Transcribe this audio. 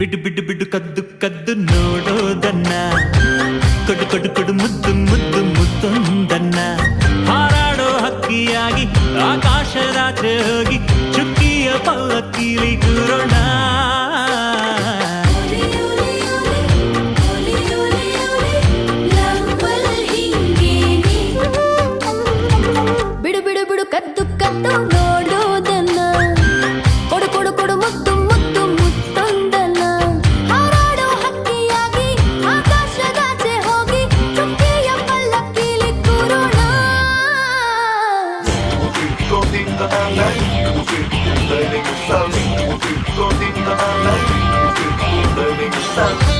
ಬಿಡು ಬಿಡು ಬಿಡು ಕದ್ದು ಕದ್ದು ನೋಡೋದನ್ನ ಕೊಡು ಕೊಡು ಕೊಡು ಮುದ್ದು ಮುದ್ದು ಮುತ್ತೊಂದನ್ನ ಹಾರಾಡೋ ಹಕ್ಕಿಯಾಗಿ ಆಕಾಶದಾಚೆ ಹೋಗಿ ಚುಕ್ಕಿಯ ಪಲ್ಲಕ್ಕಿಲಿ ಕೂರೋಣ ಬಿಡು ಬಿಡು ಬಿಡು ಕದ್ದು ಕದ್ದು ನೋಡೋದನ್ನ ಕೊಡು ಕೊಡು ಕೊಡು ಮುದ್ದು ಮುದ್ದು ಮುತ್ತೊಂದನ್ನ ಹಾರಾಡೋ ಹಕ್ಕಿಯಾಗಿ ಆಕಾಶದಾಚೆ ಹೋಗಿ ಚುಕ್ಕಿಯ ಪಲ್ಲಕ್ಕಿಲಿ ಕೂರೋಣ Learning